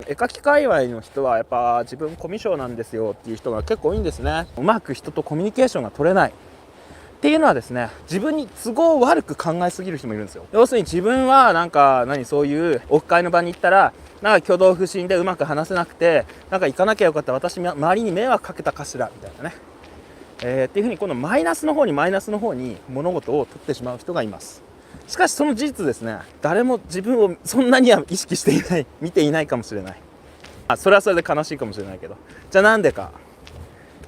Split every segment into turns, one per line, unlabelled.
絵描き界隈の人はやっぱ自分コミュ障なんですよっていう人が結構多いんですね。うまく人とコミュニケーションが取れないっていうのはですね、自分に都合悪く考えすぎる人もいるんですよ。要するに自分はそういうオフ会の場に行ったら挙動不審でうまく話せなくて行かなきゃよかった、私周りに迷惑かけたかしらみたいなね、っていうふうにこのマイナスの方に物事を取ってしまう人がいます。しかしその事実ですね、誰も自分をそんなには意識していない、見ていないかもしれない。それはそれで悲しいかもしれないけど、じゃあなんでか、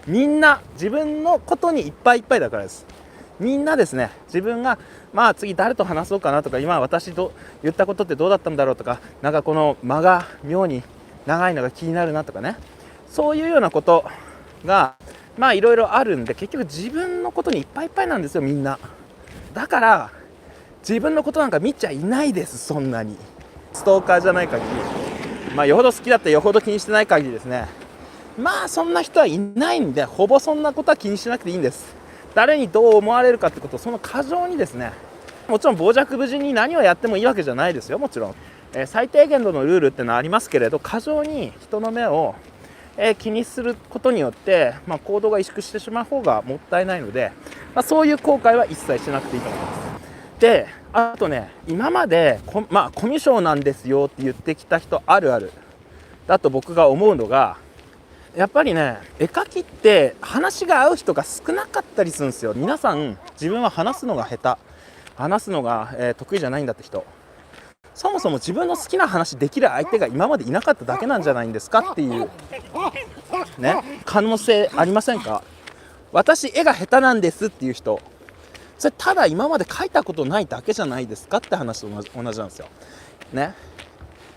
みんな自分のことにいっぱいいっぱいだからです。みんなですね、自分が次誰と話そうかなとか、今私と言ったことってどうだったんだろうとか、この間が妙に長いのが気になるなとかね、そういうようなことがいろいろあるんで、結局自分のことにいっぱいいっぱいなんですよ、みんな。だから自分のことなんか見ちゃいないです。そんなにストーカーじゃない限り、よほど好きだってよほど気にしてない限りですね、そんな人はいないんで、ほぼそんなことは気にしなくていいんです。誰にどう思われるかってことをその過剰にですね、もちろん傍若無人に何をやってもいいわけじゃないですよ。もちろん、最低限度のルールってのはありますけれど、過剰に人の目を、気にすることによって、行動が萎縮してしまう方がもったいないので、そういう後悔は一切しなくていいと思います。で、あとね、今までコミュ障なんですよって言ってきた人あるあるだと僕が思うのが、やっぱりね、絵描きって話が合う人が少なかったりするんですよ。皆さん自分は話すのが下手、話すのが、得意じゃないんだって人、そもそも自分の好きな話できる相手が今までいなかっただけなんじゃないんですかっていうね、可能性ありませんか？私絵が下手なんですっていう人、それただ今まで描いたことないだけじゃないですかって話と同じなんですよね。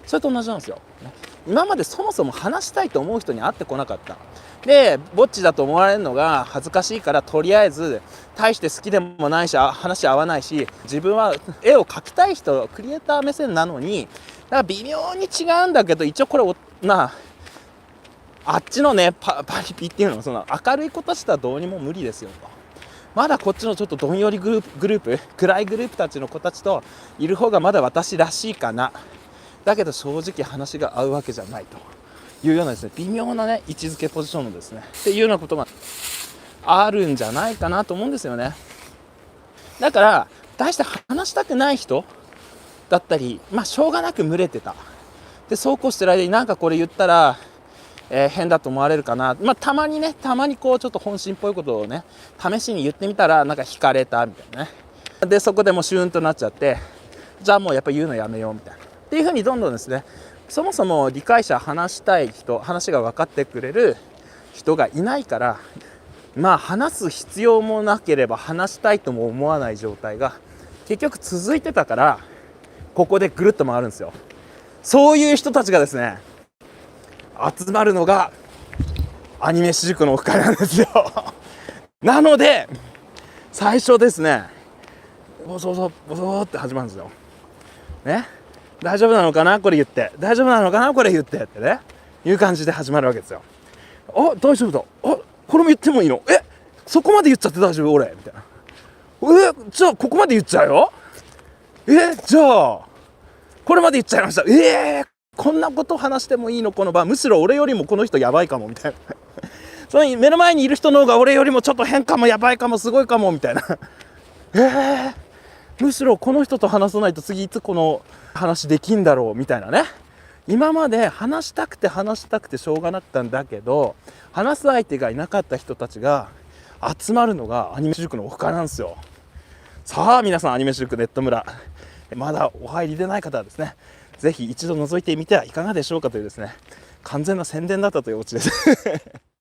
それと同じなんですよ、ね。今までそもそも話したいと思う人に会ってこなかった。で、ぼっちだと思われるのが恥ずかしいから、とりあえず大して好きでもないし話合わないし、自分は絵を描きたい人、クリエイター目線なのに、だから微妙に違うんだけど、一応これあっちのねパリピっていうのはその明るい子たちとはどうにも無理ですよと。まだこっちのちょっとどんよりグループ、暗いグループたちの子たちといる方がまだ私らしいかな。だけど正直話が合うわけじゃないというようなですね、微妙なね位置づけポジションのですねっていうようなことがあるんじゃないかなと思うんですよね。だから大して話したくない人だったり、しょうがなく群れてた。で、そうこうしてる間にこれ言ったら、変だと思われるかな。たまにこうちょっと本心っぽいことをね試しに言ってみたら惹かれたみたいなね。で、そこでもうシューンとなっちゃって、じゃあもうやっぱ言うのやめようみたいなっていう風にどんどんですね、そもそも理解者、話したい人、話が分かってくれる人がいないから、話す必要もなければ話したいとも思わない状態が結局続いてたから、ここでぐるっと回るんですよ。そういう人たちがですね集まるのがアニメ私塾のオフ会なんですよなので最初ですね、ボソボソって始まるんですよね。大丈夫なのかなこれ言って、大丈夫なのかなこれ言ってってね、いう感じで始まるわけですよ。大丈夫だ、これも言ってもいいの、そこまで言っちゃって大丈夫俺みたいな、じゃあここまで言っちゃうよ、じゃあこれまで言っちゃいました、こんなこと話してもいいのこの場、むしろ俺よりもこの人やばいかもみたいなその目の前にいる人の方が俺よりもちょっと変かも、やばいかも、すごいかもみたいなむしろこの人と話さないと次いつこの話できんだろうみたいなね。今まで話したくてしょうがなかったんだけど、話す相手がいなかった人たちが集まるのがアニメ塾のオフ会なんですよ。さあ皆さん、アニメ塾ネット村まだお入りでない方はですね、ぜひ一度覗いてみてはいかがでしょうかというですね、完全な宣伝だったというオチです